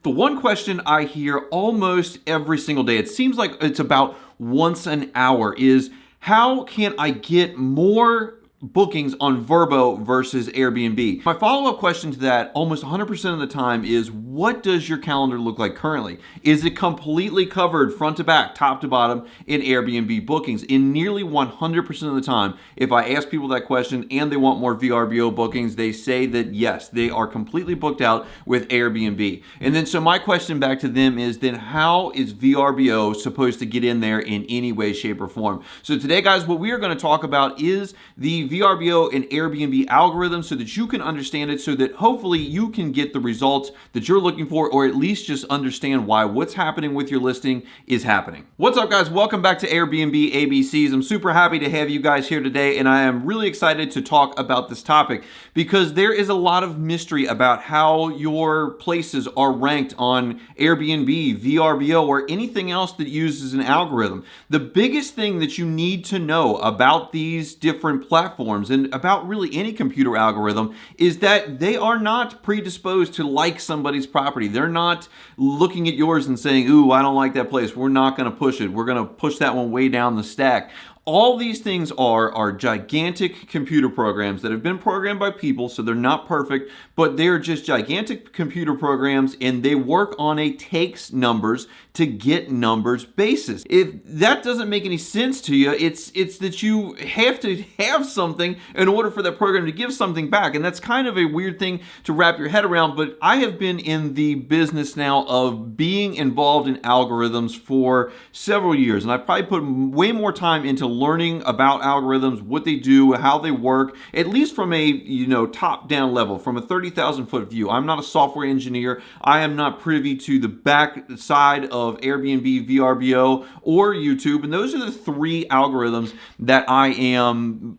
The one question I hear almost every single day, it seems like it's about once an hour, is how can I get more bookings on VRBO versus Airbnb? My follow-up question to that almost 100% of the time is, what does your calendar look like currently? Is it completely covered front to back, top to bottom in Airbnb bookings? In nearly 100% of the time, if I ask people that question and they want more VRBO bookings, they say that yes, they are completely booked out with Airbnb. And then so my question back to them is, then how is VRBO supposed to get in there in any way, shape, or form? So today, guys, what we are going to talk about is the VRBO and Airbnb algorithm so that you can understand it, so that hopefully you can get the results that you're looking for, or at least just understand why what's happening with your listing is happening. What's up, guys? Welcome back to Airbnb ABCs. I'm super happy to have you guys here today, and I am really excited to talk about this topic because there is a lot of mystery about how your places are ranked on Airbnb, VRBO, or anything else that uses an algorithm. The biggest thing that you need to know about these different platforms and about really any computer algorithm is that they are not predisposed to like somebody's property. They're not looking at yours and saying, ooh, I don't like that place, we're not going to push it, we're going to push that one way down the stack. All these things are gigantic computer programs that have been programmed by people, so they're not perfect, but they're just gigantic computer programs, and they work on a takes numbers to get numbers basis. If that doesn't make any sense to you, it's that you have to have something in order for that program to give something back, and that's kind of a weird thing to wrap your head around, but I have been in the business now of being involved in algorithms for several years, and I've probably put way more time into learning about algorithms, what they do, how they work, at least from a top-down level, from a 30,000-foot view. I'm not a software engineer. I am not privy to the back side of Airbnb, VRBO, or YouTube, and those are the three algorithms that I am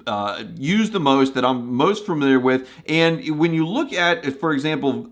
use the most, that I'm most familiar with. And when you look at, for example,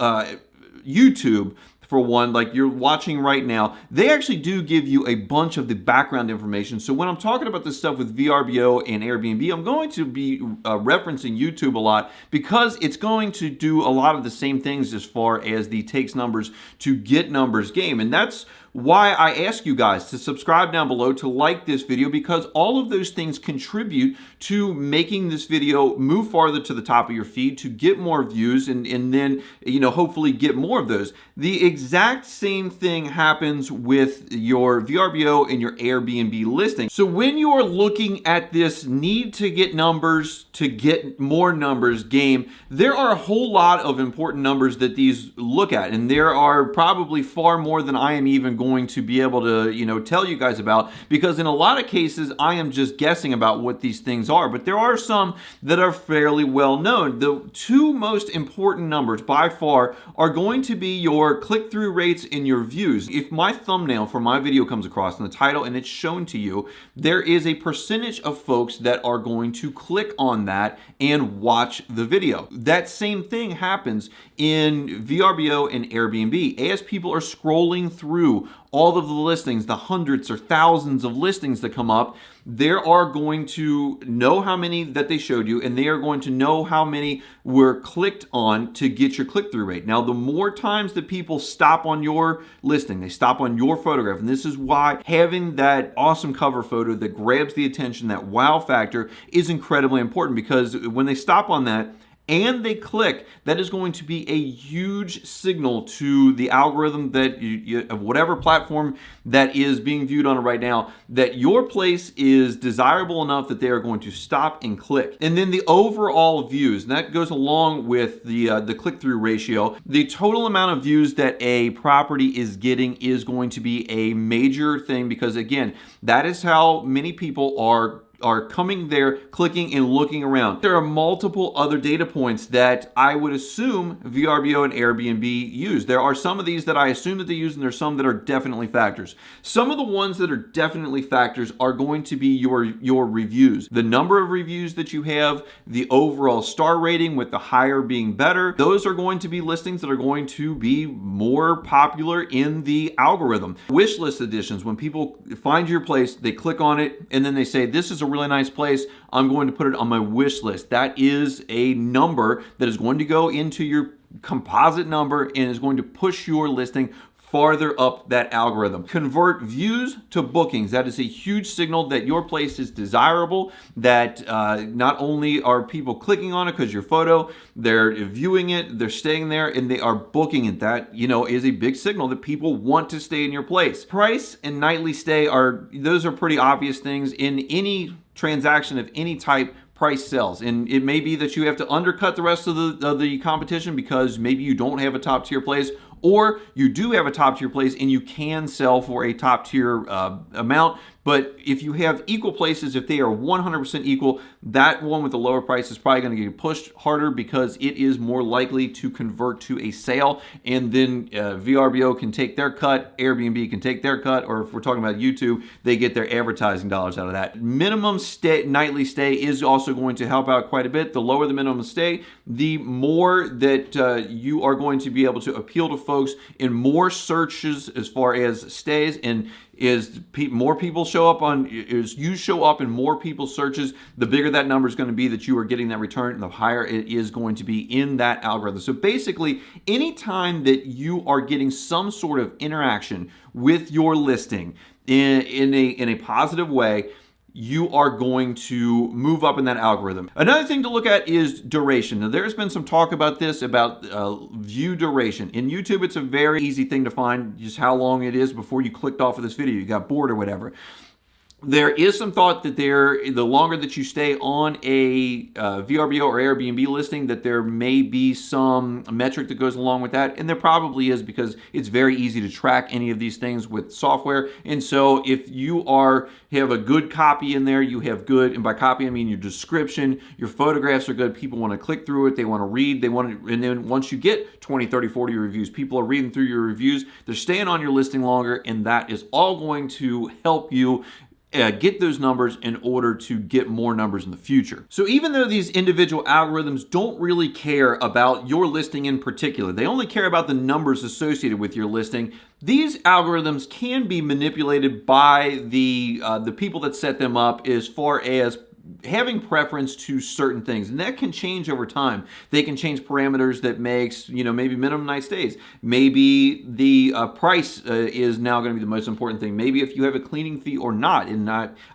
YouTube, for one, like you're watching right now, they actually do give you a bunch of the background information. So when I'm talking about this stuff with VRBO and Airbnb, I'm going to be referencing YouTube a lot because it's going to do a lot of the same things as far as the takes numbers to get numbers game. And that's why I ask you guys to subscribe down below, to like this video, because all of those things contribute to making this video move farther to the top of your feed, to get more views, and then hopefully get more of those. The exact same thing happens with your VRBO and your Airbnb listing. So when you are looking at this need to get numbers, to get more numbers game, there are a whole lot of important numbers that these look at, and there are probably far more than I am even going to be able to tell you guys about, because in a lot of cases I am just guessing about what these things are, but there are some that are fairly well known. The two most important numbers by far are going to be your click-through rates and your views. If my thumbnail for my video comes across in the title and it's shown to you, there is a percentage of folks that are going to click on that and watch the video. That same thing happens in VRBO and Airbnb. As people are scrolling through all of the listings, the hundreds or thousands of listings that come up, they are going to know how many that they showed you, and they are going to know how many were clicked on to get your click-through rate. Now, the more times that people stop on your listing, they stop on your photograph, and this is why having that awesome cover photo that grabs the attention, that wow factor, is incredibly important, because when they stop on that and they click, that is going to be a huge signal to the algorithm that of whatever platform that is being viewed on it right now, that your place is desirable enough that they are going to stop and click. And then the overall views, and that goes along with the click-through ratio. The total amount of views that a property is getting is going to be a major thing, because again, that is how many people are coming there, clicking and looking around. There are multiple other data points that I would assume VRBO and Airbnb use. There are some of these that I assume that they use, and there's some that are definitely factors. Some of the ones that are definitely factors are going to be your reviews. The number of reviews that you have, the overall star rating, with the higher being better. Those are going to be listings that are going to be more popular in the algorithm. Wish list additions, when people find your place, they click on it, and then they say, this is a really nice place, I'm going to put it on my wish list. That is a number that is going to go into your composite number and is going to push your listing farther up that algorithm. Convert views to bookings. That is a huge signal that your place is desirable, that not only are people clicking on it because your photo, they're viewing it, they're staying there, and they are booking it. That, is a big signal that people want to stay in your place. Price and nightly stay those are pretty obvious things in any transaction of any type. Price sells, and it may be that you have to undercut the rest of the competition because maybe you don't have a top tier place, or you do have a top tier place and you can sell for a top tier amount. But if you have equal places, if they are 100% equal, that one with the lower price is probably going to get pushed harder because it is more likely to convert to a sale. And then VRBO can take their cut, Airbnb can take their cut, or if we're talking about YouTube, they get their advertising dollars out of that. Minimum nightly stay is also going to help out quite a bit. The lower the minimum stay, the more that you are going to be able to appeal to folks in more searches as far as stays. And more people show up you show up in more people's searches, the bigger that number is going to be that you are getting that return, and the higher it is going to be in that algorithm. So basically, anytime that you are getting some sort of interaction with your listing in a positive way, you are going to move up in that algorithm. Another thing to look at is duration. Now, there's been some talk about this, about view duration. In YouTube, it's a very easy thing to find just how long it is before you clicked off of this video, you got bored or whatever. There is some thought that the longer that you stay on a VRBO or Airbnb listing, that there may be some metric that goes along with that. And there probably is, because it's very easy to track any of these things with software. And so if you have a good copy in there, you have good, and by copy I mean your description, your photographs are good, people want to click through it, they want to read, and then once you get 20, 30, 40 reviews, people are reading through your reviews, they're staying on your listing longer, and that is all going to help you get those numbers in order to get more numbers in the future. So even though these individual algorithms don't really care about your listing in particular, they only care about the numbers associated with your listing, these algorithms can be manipulated by the people that set them up as far as having preference to certain things, and that can change over time. They can change parameters that makes, maybe minimum night stays. Maybe the price is now going to be the most important thing. Maybe if you have a cleaning fee or not.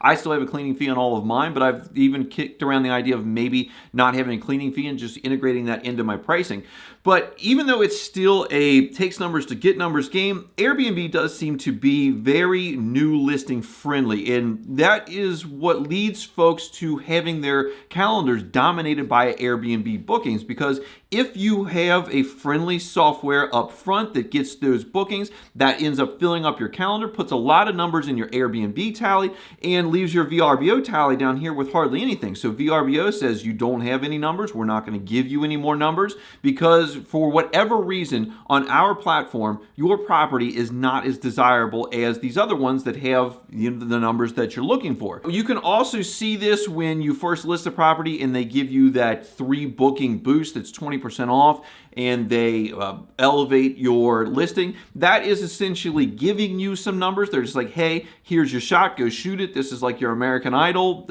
I still have a cleaning fee on all of mine, but I've even kicked around the idea of maybe not having a cleaning fee and just integrating that into my pricing. But even though it's still a takes numbers to get numbers game, Airbnb does seem to be very new listing friendly, and that is what leads folks to having their calendars dominated by Airbnb bookings, because if you have a friendly software up front that gets those bookings, that ends up filling up your calendar, puts a lot of numbers in your Airbnb tally, and leaves your VRBO tally down here with hardly anything. So VRBO says you don't have any numbers, we're not going to give you any more numbers, because for whatever reason on our platform, your property is not as desirable as these other ones that have the numbers that you're looking for. You can also see this when you first list a property and they give you that 3 booking boost that's 20% off, and they elevate your listing. That is essentially giving you some numbers. They're just like, hey, here's your shot, go shoot it. This is like your American Idol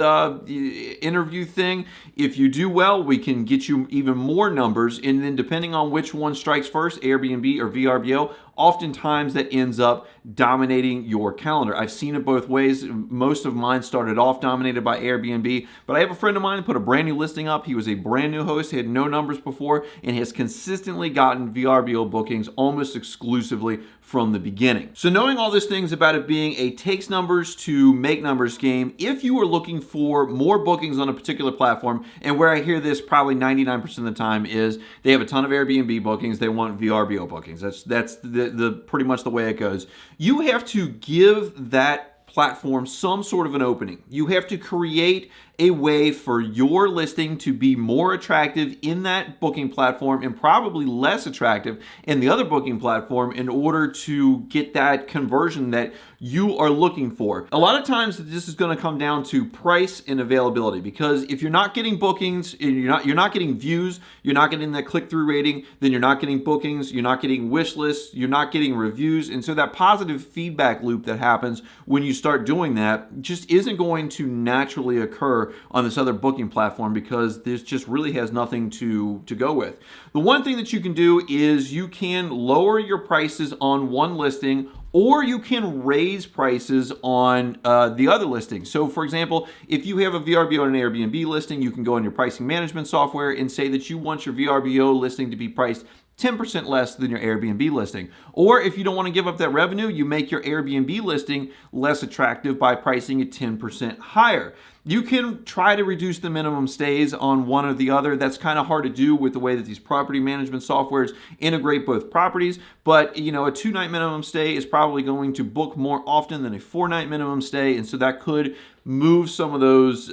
interview thing. If you do well, we can get you even more numbers, and then depending on which one strikes first, Airbnb or VRBO, oftentimes that ends up dominating your calendar. I've seen it both ways. Most of mine started off dominated by Airbnb, but I have a friend of mine who put a brand new listing up. He was a brand new host, he had no numbers before, and has consistently gotten VRBO bookings almost exclusively from the beginning. So knowing all these things about it being a takes numbers to make numbers game, if you are looking for more bookings on a particular platform, and where I hear this probably 99% of the time is they have a ton of Airbnb bookings, they want VRBO bookings. That's the pretty much the way it goes. You have to give that platform some sort of an opening. You have to create a way for your listing to be more attractive in that booking platform and probably less attractive in the other booking platform in order to get that conversion that you are looking for. A lot of times this is going to come down to price and availability, because if you're not getting bookings, and you're not getting views, you're not getting that click-through rating, then you're not getting bookings, you're not getting wish lists, you're not getting reviews, and so that positive feedback loop that happens when you start doing that just isn't going to naturally occur on this other booking platform because this just really has nothing to go with. The one thing that you can do is you can lower your prices on one listing, or you can raise prices on the other listings. So for example, if you have a VRBO and an Airbnb listing, you can go in your pricing management software and say that you want your VRBO listing to be priced 10% less than your Airbnb listing. Or if you don't want to give up that revenue, you make your Airbnb listing less attractive by pricing it 10% higher. You can try to reduce the minimum stays on one or the other. That's kind of hard to do with the way that these property management softwares integrate both properties. But a 2-night minimum stay is probably going to book more often than a 4-night minimum stay, and so that could move some of those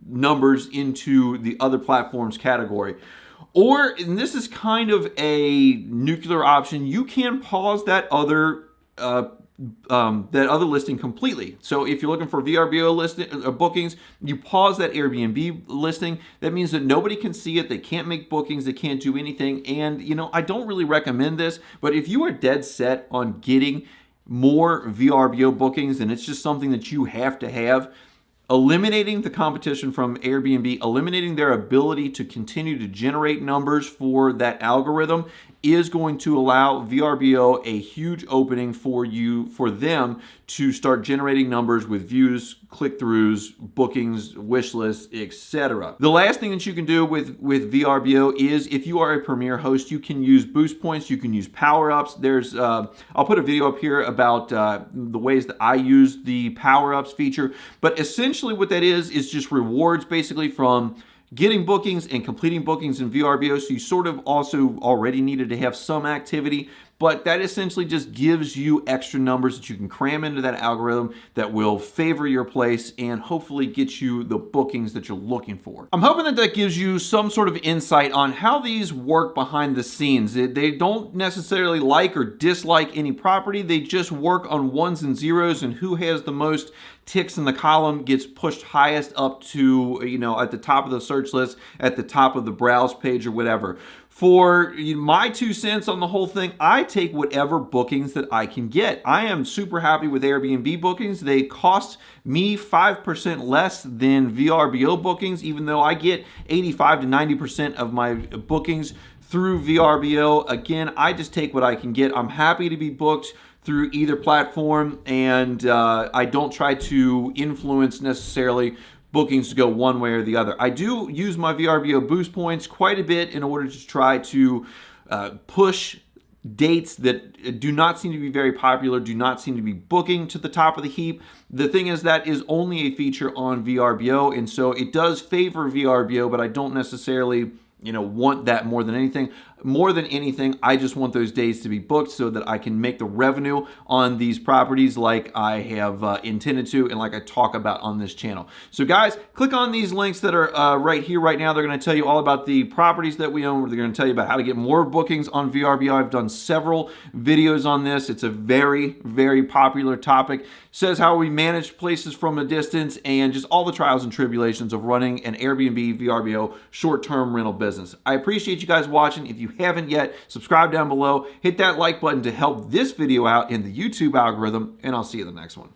numbers into the other platforms category. Or, and this is kind of a nuclear option, you can pause that other listing completely. So if you're looking for VRBO listing bookings, you pause that Airbnb listing. That means that nobody can see it. They can't make bookings. They can't do anything. And I don't really recommend this, but if you are dead set on getting more VRBO bookings and it's just something that you have to have, eliminating the competition from Airbnb, eliminating their ability to continue to generate numbers for that algorithm is going to allow VRBO a huge opening for them to start generating numbers with views, click-throughs, bookings, wish lists, etc. The last thing that you can do with VRBO is if you are a premier host, you can use boost points, you can use power-ups. There's I'll put a video up here about the ways that I use the power-ups feature, but essentially what that is just rewards basically from getting bookings and completing bookings in VRBO. So you sort of also already needed to have some activity, but that essentially just gives you extra numbers that you can cram into that algorithm that will favor your place and hopefully get you the bookings that you're looking for. I'm hoping that that gives you some sort of insight on how these work behind the scenes. They don't necessarily like or dislike any property. They just work on ones and zeros, and who has the most ticks in the column gets pushed highest up to, at the top of the search list, at the top of the browse page or whatever. For my 2 cents on the whole thing, I take whatever bookings that I can get. I am super happy with Airbnb bookings. They cost me 5% less than VRBO bookings, even though I get 85 to 90% of my bookings through VRBO. Again, I just take what I can get. I'm happy to be booked through either platform, and I don't try to influence necessarily bookings to go one way or the other. I do use my VRBO boost points quite a bit in order to try to push dates that do not seem to be very popular, do not seem to be booking to the top of the heap. The thing is that is only a feature on VRBO, and so it does favor VRBO, but I don't necessarily want that more than anything. More than anything, I just want those days to be booked so that I can make the revenue on these properties like I have intended to and like I talk about on this channel. So guys, click on these links that are right here, right now. They're going to tell you all about the properties that we own. They're going to tell you about how to get more bookings on VRBO. I've done several videos on this. It's a very, very popular topic. It says how we manage places from a distance and just all the trials and tribulations of running an Airbnb VRBO short-term rental business. I appreciate you guys watching. If you haven't yet, subscribe down below, hit that like button to help this video out in the YouTube algorithm, and I'll see you in the next one.